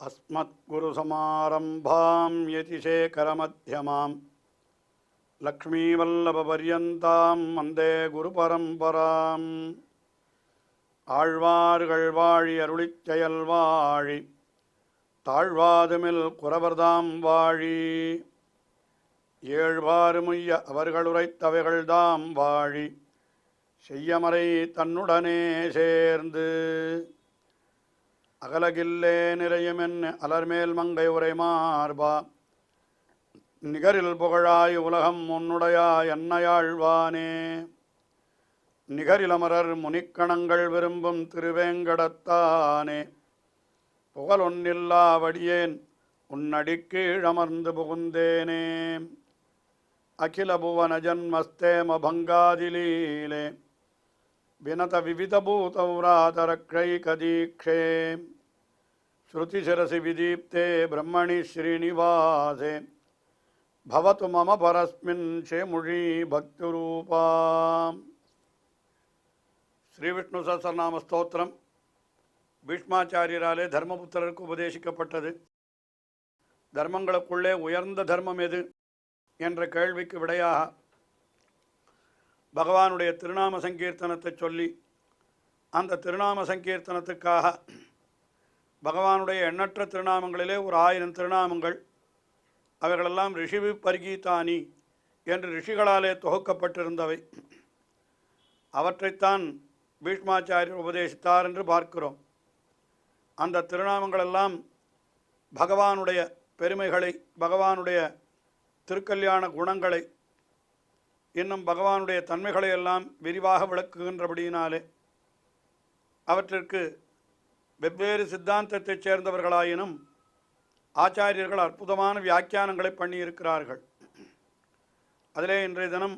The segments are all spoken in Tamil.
अस्मद्गुरुसमारम्भां यतिशेखरमध्यमां लक्ष्मीवल्लभपर्यन्तां वन्दे गुरुपरम्पराम् ஆழ்வார்கள் வாழி அருளிச் செயல் வாழி தாழ்வாதுமில் குறவர்தாம் வாழி ஏழ்வாறுமுய்ய அவர்களுரைத்தவைகள்தாம் வாழி செய்யமறை தன்னுடனே சேர்ந்து அகலகில்லே நிறையுமென் அலர்மேல் மங்கை உரை மார்பா நிகரில் புகழாய் உலகம் உன்னுடையாய் என்னையாழ்வானே நிகரிலமரர் முனிக்கணங்கள் விரும்பும் திருவேங்கடத்தானே புகழொன்னில்லா வடியேன் உன்னடிக்கீழமர்ந்து புகுந்தேனே அகில புவன ஜன்மஸ்தேம பங்காதிலீலே வினத விவிதபூதௌராதரக்ஷைகதீக்ஷே ஸ்ருதிசிரசி விதீப்தே பிரம்மணி ஸ்ரீனிவாசே பவது மம பரஸ்மின் சேமுழி பக்திரூபாம். ஸ்ரீ விஷ்ணு சஹஸ்ரநாம ஸ்தோத்திரம் பீஷ்மாச்சாரியராலே தர்மபுத்திரருக்கு உபதேசிக்கப்பட்டது. தர்மங்களுக்குள்ளே உயர்ந்த தர்மம் எது என்ற கேள்விக்கு விடையாக பகவானுடைய திருநாம சங்கீர்த்தனத்தை சொல்லி அந்த திருநாம சங்கீர்த்தனத்துக்காக பகவானுடைய எண்ணற்ற திருநாமங்களிலே ஒரு 1000 திருநாமங்கள், அவைகளெல்லாம் ரிஷிவி பரிகீதானி என்று ரிஷிகளாலே தொகுக்கப்பட்டிருந்தவை. அவற்றைத்தான் பீஷ்மாச்சாரியர் உபதேசித்தார் என்று பார்க்கிறோம். அந்த திருநாமங்களெல்லாம் பகவானுடைய பெருமைகளை, பகவானுடைய திருக்கல்யாண குணங்களை, இன்னும் பகவானுடைய தன்மைகளை எல்லாம் விரிவாக விளக்குகின்றபடியினாலே அவற்றிற்கு வெவ்வேறு சித்தாந்தத்தைச் சேர்ந்தவர்களாயினும் ஆச்சாரியர்கள் அற்புதமான வியாக்கியானங்களை பண்ணியிருக்கிறார்கள். அதிலே இன்றைய தினம்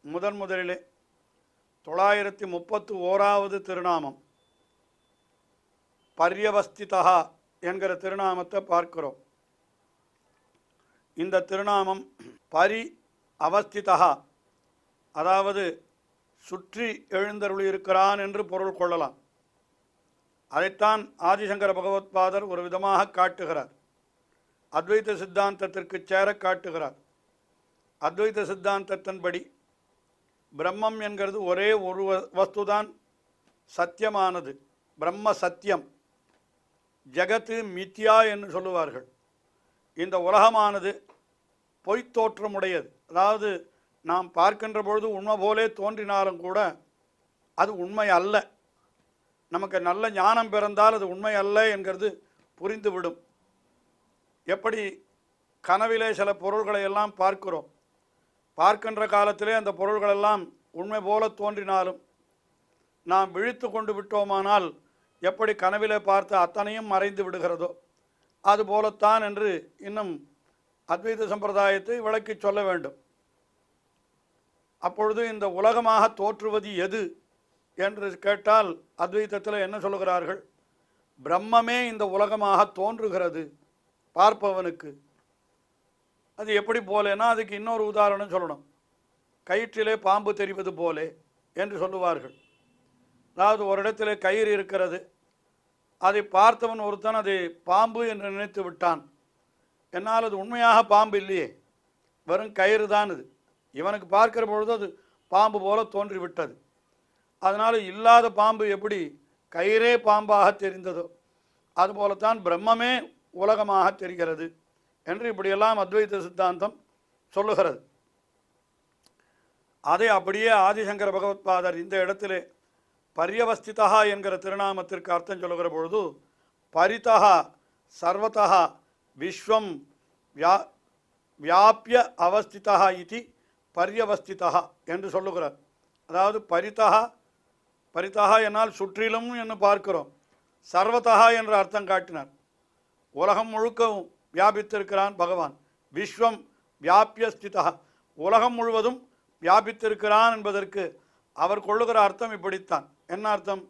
முதலிலே 931வது திருநாமம் பர்யவஸ்திதா என்கிற திருநாமத்தை பார்க்கிறோம். இந்த திருநாமம் பரி அவஸ்திதா, அதாவது சுற்றி எழுந்தருளியிருக்கிறான் என்று பொருள் கொள்ளலாம். அதைத்தான் ஆதிசங்கர பகவத்பாதர் ஒரு விதமாக காட்டுகிறார். அத்வைத சித்தாந்தத்திற்கு சேர காட்டுகிறார். அத்வைத சித்தாந்தத்தின்படி பிரம்மம் என்கிறது ஒரே ஒரு வஸ்துதான் சத்தியமானது, பிரம்ம சத்தியம். ஜகத்து மித்யா என்று சொல்லுவார்கள். இந்த உலகமானது பொய்த்தோற்றமுடையது. அதாவது நாம் பார்க்கின்ற பொழுது உண்மை போலே தோன்றினாலும் கூட அது உண்மை அல்ல. நமக்கு நல்ல ஞானம் பிறந்தால் அது உண்மை அல்ல என்கிறது புரிந்துவிடும். எப்படி கனவிலே சில பொருள்களை எல்லாம் பார்க்கிறோம். பார்க்கின்ற காலத்திலே அந்த பொருள்களெல்லாம் உண்மை போல தோன்றினாலும் நாம் விழித்து கொண்டு விட்டோமானால் எப்படி கனவிலே பார்த்து அத்தனையும் மறைந்து விடுகிறதோ அதுபோலத்தான் என்று இன்னும் அத்வைத சம்பிரதாயத்தை விளக்கி சொல்ல வேண்டும். அப்பொழுது இந்த உலகமாக தோற்றுவது எது என்று கேட்டால் அத்வைதத்தில் என்ன சொல்லுகிறார்கள்? பிரம்மமே இந்த உலகமாக தோன்றுகிறது பார்ப்பவனுக்கு. அது எப்படி போலேனா அதுக்கு இன்னொரு உதாரணம் சொல்லணும். கயிற்றிலே பாம்பு தெரிவது போலே என்று சொல்லுவார்கள். அதாவது ஒரு இடத்திலே கயிறு இருக்கிறது, அதை பார்த்தவன் ஒருத்தன் அதை பாம்பு என்று நினைத்து விட்டான். என்னால் அது உண்மையாக பாம்பு இல்லையே, வெறும் கயிறு தான் இது. இவனுக்கு பார்க்கிற பொழுது அது பாம்பு போல தோன்றிவிட்டது. அதனால் இல்லாத பாம்பு எப்படி கயிறே பாம்பாக தெரிந்ததோ அதுபோலத்தான் பிரம்மமே உலகமாக தெரிகிறது என்று இப்படியெல்லாம் அத்வைத சித்தாந்தம் சொல்லுகிறது. அதை அப்படியே ஆதிசங்கர பகவத்பாதர் இந்த இடத்திலே பர்யவஸ்திதா என்கிற திருநாமத்திற்கு அர்த்தம் சொல்லுகிற பொழுது பரிதா சர்வதா விஸ்வம் வியாபிய அவஸ்திதா இது பர்யவஸ்திதா என்று சொல்லுகிறார். அதாவது பரிதா என்னால் சுற்றிலும் என்று பார்க்கிறோம். சர்வதா என்ற அர்த்தம் காட்டினார். உலகம் முழுக்கவும் வியாபித்திருக்கிறான் பகவான். விஸ்வம் வியாபிய ஸ்திதா, உலகம் முழுவதும் வியாபித்திருக்கிறான் என்பதற்கு அவர் கொள்ளுகிற அர்த்தம் இப்படித்தான். என்ன அர்த்தம்?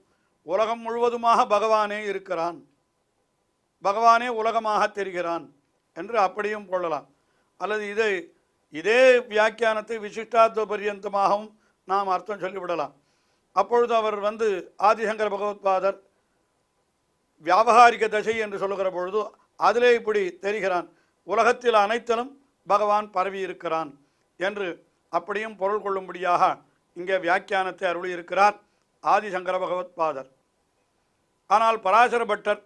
உலகம் முழுவதுமாக பகவானே இருக்கிறான், பகவானே உலகமாக தெரிகிறான் என்று அப்படியும் கொள்ளலாம். அல்லது இதே வியாக்கியானத்தை விசிஷ்டாத்வ பரியந்தமாகவும் நாம் அர்த்தம் சொல்லிவிடலாம். அப்பொழுது அவர் ஆதிசங்கர பகவத்பாதர் வியாபகாரிக தசை என்று சொல்லுகிற பொழுது அதிலே இப்படி தெரிகிறான். உலகத்தில் அனைத்திலும் பகவான் பரவி இருக்கிறான் என்று அப்படியும் பொருள் கொள்ளும்படியாக இங்கே வியாக்கியானத்தை அருளியிருக்கிறார் ஆதிசங்கர பகவத்பாதர். ஆனால் பராசர பட்டர்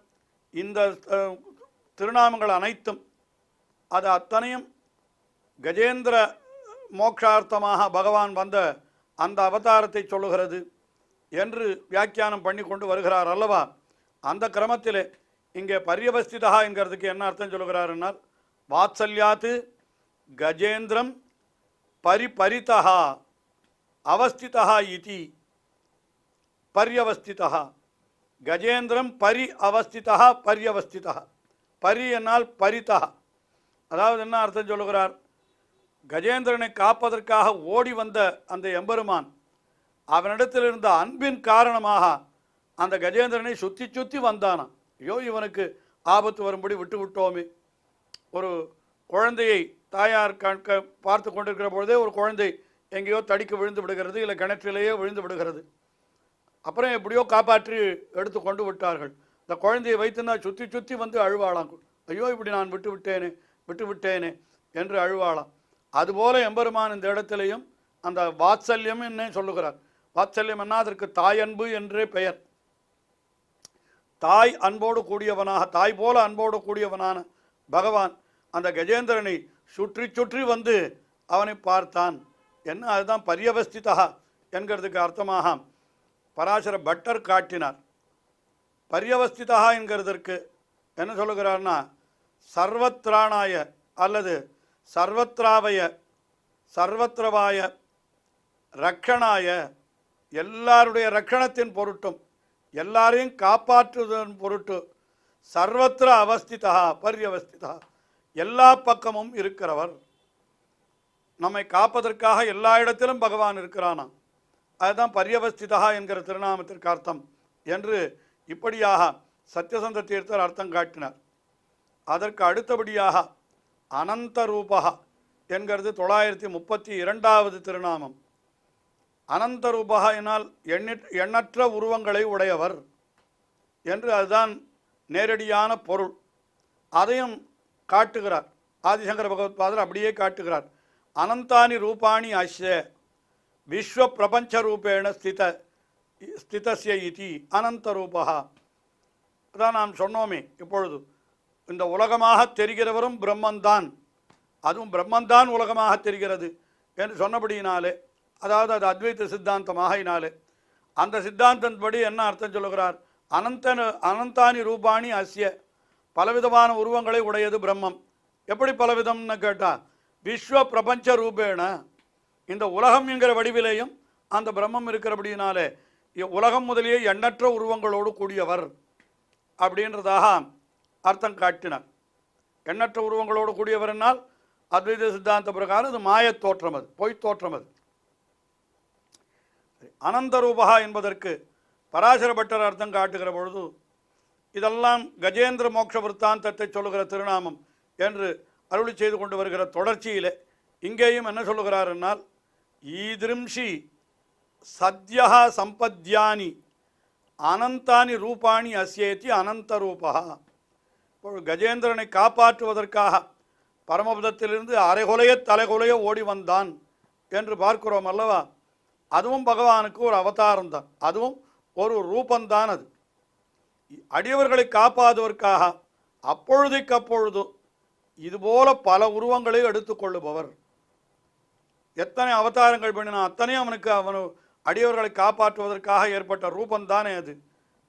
இந்த திருநாமங்கள் அனைத்தும் அது அத்தனையும் கஜேந்திர மோட்சார்த்தமாக பகவான் வந்த அந்த அவதாரத்தை சொல்லுகிறது என்று வியாக்கியானம் பண்ணி கொண்டு வருகிறார் அல்லவா. அந்த கிரமத்திலே இங்கே பரியவஸ்திதா என்கிறதுக்கு என்ன அர்த்தம் சொல்லுகிறார் என்னால், வாத்சல்யாத்து கஜேந்திரம் பரிபரிதா அவஸ்திதா இதி பரியவஸ்திதா. கஜேந்திரம் பரி அவஸ்திதா பரியவஸ்திதா. பரி என்னால் பரிதா, அதாவது என்ன அர்த்தம் சொல்லுகிறார், கஜேந்திரனை காப்பதற்காக ஓடி வந்த அந்த எம்பெருமான் அவனிடத்தில் இருந்த அன்பின் காரணமாக அந்த கஜேந்திரனை சுற்றி சுற்றி வந்தானான். ஐயோ இவனுக்கு ஆபத்து வரும்படி விட்டு விட்டோமே. ஒரு குழந்தையை தாயார் பார்த்து கொண்டிருக்கிற பொழுதே ஒரு குழந்தை எங்கேயோ தடிக்கு விழுந்து விடுகிறது, இல்லை கிணற்றிலேயே விழுந்து விடுகிறது. அப்புறம் எப்படியோ காப்பாற்றி எடுத்து கொண்டு விட்டார்கள். இந்த குழந்தையை வைத்துனா சுற்றி சுற்றி வந்து அழுவாளாம். ஐயோ இப்படி நான் விட்டு விட்டேனே என்று அழுவாளாம். அதுபோல எம்பெருமான் இந்த இடத்திலையும் அந்த வாத்சல்யம் என்ன சொல்லுகிறார். வாத்சல்யம் என்ன, அதற்கு தாய் அன்பு என்றே பெயர். தாய் அன்போடு கூடியவனாக, தாய் போல அன்போடு கூடியவனான பகவான் அந்த கஜேந்திரனை சுற்றி சுற்றி வந்து அவனை பார்த்தான் என்ன, அதுதான் பரியவஸ்திதா என்கிறதுக்கு அர்த்தமாக பராசர பட்டர் காட்டினார். பரியவஸ்திதா என்கிறதற்கு என்ன சொல்லுகிறார்னா, சர்வத்ராணாய அல்லது சர்வத்ராவய சர்வத்ரவாய ரக்ஷணாய, எல்லாருடைய ரக்ஷணத்தின் பொருட்டும் எல்லாரையும் காப்பாற்றுவதன் பொருட்டு சர்வத்திர அவஸ்திதா பரியவஸ்திதா, எல்லா பக்கமும் இருக்கிறவர். நம்மை காப்பதற்காக எல்லா இடத்திலும் பகவான் இருக்கிறானா, அதுதான் பரியவஸ்திதா என்கிற திருநாமத்திற்கு அர்த்தம் என்று இப்படியாக சத்யசந்த தீர்த்தர் அர்த்தம் காட்டினார். அதற்கு அடுத்தபடியாக அனந்த ரூபா என்கிறது 932வது திருநாமம். அனந்த ரூபா என்னால் எண்ணற்ற உருவங்களை உடையவர் என்று அதுதான் நேரடியான பொருள். அதையும் காட்டுகிறார் ஆதிசங்கர பகவத்பாதர், அப்படியே காட்டுகிறார். அனந்தானி ரூபாணி அஸ்ய விஸ்வ பிரபஞ்ச ரூபேண ஸ்திதஸ்ய இதி அனந்த ரூபா. அதான் நாம் சொன்னோமே இப்பொழுது, இந்த உலகமாக தெரிகிறவரும் பிரம்மன்தான், அதுவும் பிரம்மன்தான் உலகமாக தெரிகிறது என்று சொன்னபடியினாலே, அதாவது அது அத்வைத சித்தாந்தமாகினாலே அந்த சித்தாந்தப்படி என்ன அர்த்தம் சொல்லுகிறார், அனந்தானி ரூபாணி அஸ்ய, பலவிதமான உருவங்களை உடையது பிரம்மம். எப்படி பலவிதம்னு கேட்டால், விஸ்வ பிரபஞ்ச ரூபேண, இந்த உலகம் என்கிற வடிவிலேயும் அந்த பிரம்மம் இருக்கிறபடியினாலே உலகம் முதலியே எண்ணற்ற உருவங்களோடு கூடியவர் அப்படின்றதாக அர்த்தம் காட்டினார். எண்ணற்ற உருவங்களோடு கூடியவர் என்னால் அத்வைத சித்தாந்த பிரகாரம் அது மாயத் தோற்றம், அது பொய் தோற்றம். அது அனந்த ரூபா என்பதற்கு பராசர பட்டர் அர்த்தம் காட்டுகிற பொழுது, இதெல்லாம் கஜேந்திர மோட்ச விற்த்தாந்தத்தை சொல்லுகிற திருநாமம் என்று அருளி செய்து கொண்டு வருகிற தொடர்ச்சியிலே இங்கேயும் என்ன சொல்லுகிறார் என்னால், ஈதிரும்ஷி சத்யா சம்பத்யானி அனந்தானி ரூபாணி அஸ்யேதி அனந்த ரூபா. இப்போ கஜேந்திரனை காப்பாற்றுவதற்காக பரமபதத்திலிருந்து அரைகொலைய தலைகொலைய ஓடி வந்தான் என்று பார்க்கிறோம் அல்லவா. அதுவும் பகவானுக்கு ஒரு அவதாரம் தான், அதுவும் ஒரு ரூபந்தான். அது அடியவர்களை காப்பாற்றுவதற்காக அப்பொழுதைக்கு அப்பொழுது இதுபோல பல உருவங்களை எடுத்துக்கொள்ளுபவர். எத்தனை அவதாரங்கள் பண்ணினா அத்தனையும் அவனு அடியவர்களை காப்பாற்றுவதற்காக ஏற்பட்ட ரூபந்தானே அது.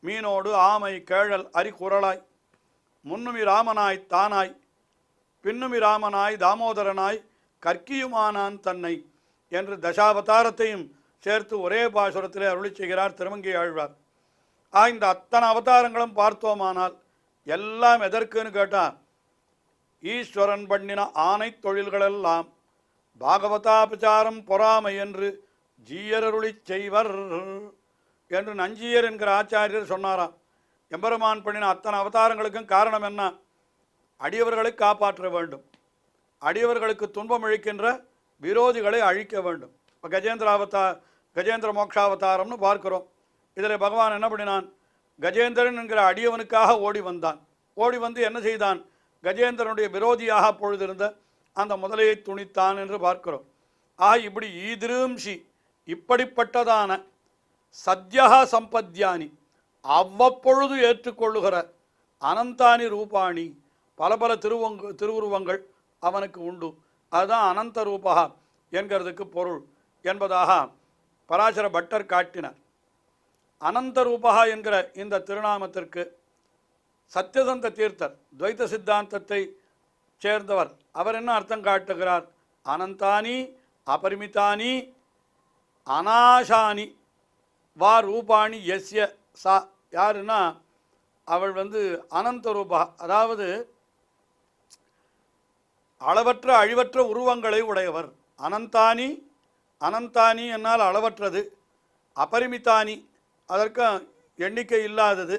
மீனோடு ஆமை கேழல் அரிகுரலாய், முன்னுமி ராமனாய் தானாய், பின்னுமி ராமனாய் தாமோதரனாய் கற்கியுமானான் தன்னை என்று தசாவதாரத்தையும் சேர்த்து ஒரே பாசுரத்திலே அருளி செய்கிறார் திருமங்கை ஆழ்வார். இந்த அத்தனை அவதாரங்களும் பார்த்தோமானால் எல்லாம் எதற்குன்னு கேட்டால், ஈஸ்வரன் பண்ணின ஆணை தொழில்களெல்லாம் பாகவதாபச்சாரம் பொறாமை என்று ஜீயரருளி செய்வர் என்று நஞ்சியர் என்கிற ஆச்சாரியர் சொன்னாராம். எம்பெருமான் பண்ணின அத்தனை அவதாரங்களுக்கும் காரணம் என்ன, அடியவர்களை காப்பாற்ற வேண்டும், அடியவர்களுக்கு துன்பம் அளிக்கின்ற விரோதிகளை அழிக்க வேண்டும். இப்போ கஜேந்திர மோக்ஷாவதாரம்னு பார்க்கிறோம். இதில் பகவான் என்ன பண்ணினான், கஜேந்திரன் என்கிற அடியவனுக்காக ஓடி வந்தான். ஓடி வந்து என்ன செய்தான், கஜேந்திரனுடைய விரோதியாக அப்பொழுதிருந்த அந்த முதலையை துணித்தான் என்று பார்க்கிறோம். இப்படி ஈதிரும்ஷி இப்படிப்பட்டதான சத்யகா சம்பத்யானி அவ்வப்பொழுது ஏற்றுக்கொள்ளுகிற அனந்தானி ரூபாணி பல பல திருவுருவங்கள் அவனுக்கு உண்டு. அதுதான் அனந்த ரூபகா என்கிறதுக்கு பொருள் என்பதாக பராசர பட்டர் காட்டினார். அனந்த ரூபகா என்கிற இந்த திருநாமத்திற்கு சத்யசந்த தீர்த்தர் துவைத்த சித்தாந்தத்தை சேர்ந்தவர், அவர் என்ன அர்த்தம் காட்டுகிறார்? அனந்தானி அபரிமிதானி அநாசானி வா ரூபாணி எஸ்ய சா. யாருன்னா அவள் அனந்த ரூபா, அதாவது அளவற்ற அழிவற்ற உருவங்களை உடையவர். அனந்தானி, அனந்தானி என்னால் அளவற்றது, அபரிமிதானி அதற்கு எண்ணிக்கை இல்லாதது,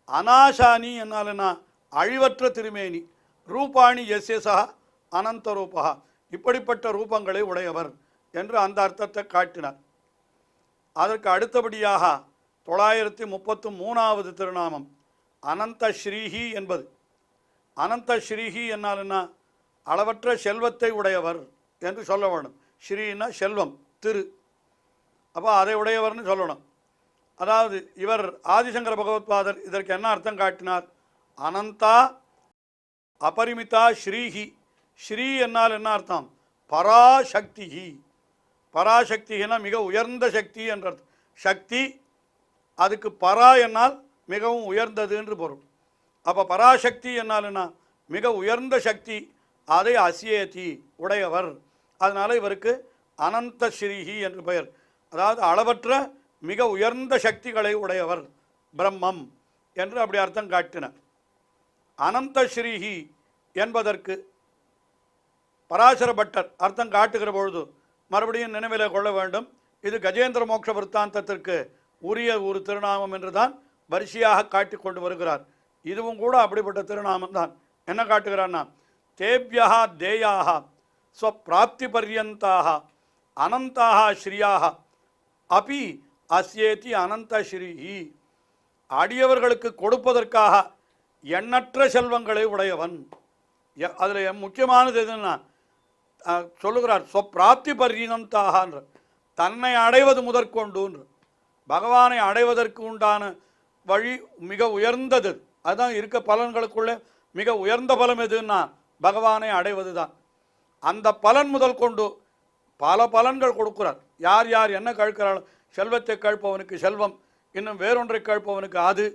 அநாசானி என்னால் என்ன அழிவற்ற திருமேனி, ரூபாணி எஸ்யசா அனந்த ரூபா இப்படிப்பட்ட ரூபங்களை உடையவர் என்று அந்த அர்த்தத்தை காட்டினார். அதற்கு அடுத்தபடியாக 933வது திருநாமம் அனந்த ஸ்ரீஹி என்பது. அனந்த ஸ்ரீஹி என்னால் என்ன அளவற்ற செல்வத்தை உடையவர் என்று சொல்ல வேண்டும். ஸ்ரீன்னா செல்வம், திரு, அப்போ அதை உடையவர்னு சொல்லணும். அதாவது இவர் ஆதிசங்கர பகவத்பாதர் இதற்கு என்ன அர்த்தம் காட்டினார்? அனந்தா அபரிமிதா ஸ்ரீஹி. ஸ்ரீ என்னால் என்ன அர்த்தம்? பராசக்திஹி. பராசக்தினா மிக உயர்ந்த சக்தி என்ற சக்தி, அதுக்கு பரா என்னால் மிகவும் உயர்ந்தது என்று பொருள். அப்போ பராசக்தி என்னால் என்ன மிக உயர்ந்த சக்தி, அதை அசியேதி உடையவர். அதனால் இவருக்கு அனந்த ஸ்ரீஹி என்று பெயர். அதாவது அளவற்ற மிக உயர்ந்த சக்திகளை உடையவர் பிரம்மம் என்று அப்படி அர்த்தம் காட்டினார். அனந்த ஸ்ரீஹி என்பதற்கு பராசர பட்டர் அர்த்தம் காட்டுகிற பொழுது மறுபடியும் நினைவில் கொள்ள வேண்டும், இது கஜேந்திர மோட்ச விற்த்தாந்தத்திற்கு உரிய ஒரு திருநாமம் என்று தான் வரிசையாக காட்டி கொண்டு வருகிறார். இதுவும் கூட அப்படிப்பட்ட திருநாமம் தான். என்ன காட்டுகிறான்னா, தேவ்யா தேயாக ஸ்வப்ராப்தி பர்யந்தாக அனந்தாக ஸ்ரீயாக அபி அஸ்யேதி அனந்த ஸ்ரீஹி. அடியவர்களுக்கு கொடுப்பதற்காக எண்ணற்ற செல்வங்களை உடையவன். அதில் முக்கியமானது எதுன்னா சொல்லுகிறார், ஸ்வப்ராப்தி பர்யந்தாகன்ற தன்னை அடைவது முதற்கொண்டுன்ற பகவானை அடைவதற்கு உண்டான வழி மிக உயர்ந்தது. அதுதான் இருக்க பலன்களுக்குள்ளே மிக உயர்ந்த பலம் எதுன்னா பகவானை அடைவது தான். அந்த பலன் முதல் கொண்டு பல பலன்கள் கொடுக்கிறார். யார் யார் என்ன கேட்கிறாலும், செல்வத்தை கேட்பவனுக்கு செல்வம், இன்னும் வேறொன்றை கேட்பவனுக்கு அது,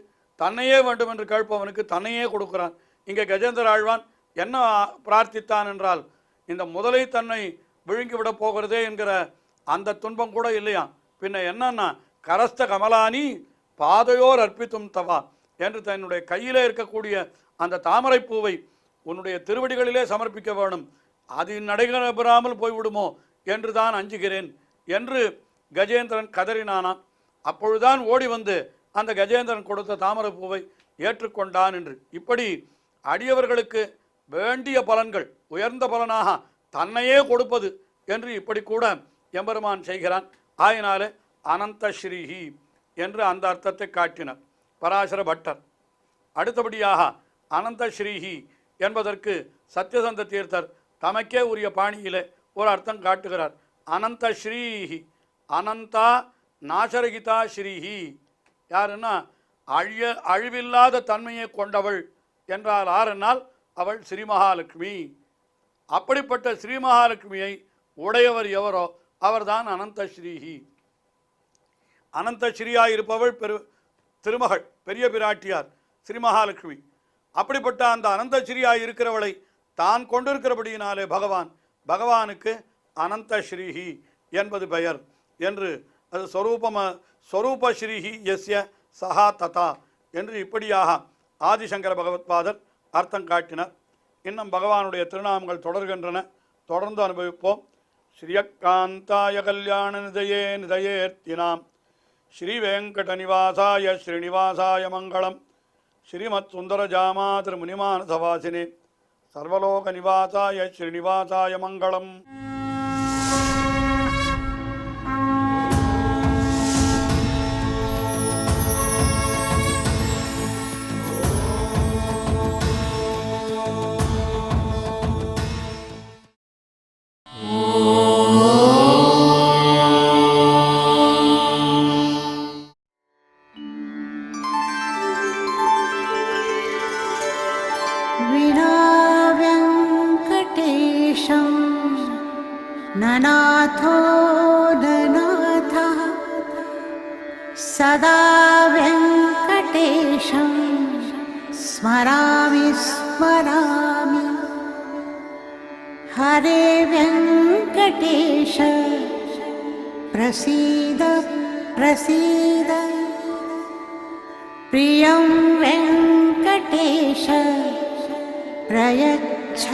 தன்னையே வேண்டும் என்று கேட்பவனுக்கு தன்னையே கொடுக்கிறான். இங்கே கஜேந்திர ஆழ்வான் என்ன பிரார்த்தித்தான் என்றால், இந்த முதலை தன்னை விழுங்கிவிடப் போகிறதே என்கிற அந்த துன்பம் கூட இல்லையா, பின்ன என்னன்னா கரஸ்த கமலானி பாதையோர் அர்ப்பித்தும் தவா என்று தன்னுடைய கையிலே இருக்கக்கூடிய அந்த தாமரை பூவை உன்னுடைய திருவடிகளிலே சமர்ப்பிக்க வேணும், அது நடைபெறாமல் போய்விடுமோ என்று தான் அஞ்சுகிறேன் என்று கஜேந்திரன் கதறினானான். அப்பொழுதுதான் ஓடி வந்து அந்த கஜேந்திரன் கொடுத்த தாமரை பூவை ஏற்றுக்கொண்டான் என்று. இப்படி அடியவர்களுக்கு வேண்டிய பலன்கள் உயர்ந்த பலனாக தன்னையே கொடுப்பது என்று இப்படி கூட எம்பெருமான் செய்கிறான். ஆயினாலே அனந்த ஸ்ரீஹி என்று அந்த அர்த்தத்தை காட்டினார் பராசர பட்டர். அடுத்தபடியாக அனந்த ஸ்ரீஹி என்பதற்கு சத்யசந்த தீர்த்தர் தமக்கே உரிய பாணியிலே ஒரு அர்த்தம் காட்டுகிறார். அனந்த ஸ்ரீஹி, அனந்தா நாசரகிதா ஸ்ரீஹி. யாருன்னா அழிவில்லாத தன்மையை கொண்டவள் என்றால் ஆரென்னால் அவள் ஸ்ரீ மகாலட்சுமி. அப்படிப்பட்ட ஸ்ரீ மகாலட்சுமியை உடையவர் எவரோ அவர்தான் அனந்த ஸ்ரீஹி. அனந்த ஸ்ரீயாயிருப்பவள் திருமகள் பெரிய பிராட்டியார் ஸ்ரீ மகாலட்சுமி. அப்படிப்பட்ட அந்த அனந்த ஸ்ரீயாய் இருக்கிறவளை தான் கொண்டிருக்கிறபடியினாலே பகவானுக்கு அனந்த ஸ்ரீஹி என்பது பெயர் என்று, அது ஸ்வரூப ஸ்ரீஹி எஸ்ய சஹா ததா என்று இப்படியாக ஆதிசங்கர பகவத்பாதர் அர்த்தம் காட்டினார். இன்னும் பகவானுடைய திருநாமங்கள் தொடர்கின்றன, தொடர்ந்து அனுபவிப்போம். ஸ்ரீயக்காந்தாய கல்யாண நிதயே நிதயேர்த்தினாம் ஸ்ரீவேங்கட நிவாசாய ஸ்ரீனிவாசாய மங்களம். ஸ்ரீமத் சுந்தர ஜாமாதிரு முனிமானசவாசினே சர்வலோக நிவாசாய ஸ்ரீனிவாசாய மங்களம். विना वेङ्कटेशं ननाथो ननाथः सदा वेङ्कटेशं स्मरामि स्मरामि। हरे वेङ्कटेश प्रसीद प्रसीद। प्रियं वेङ्कटेश प्रयच्छ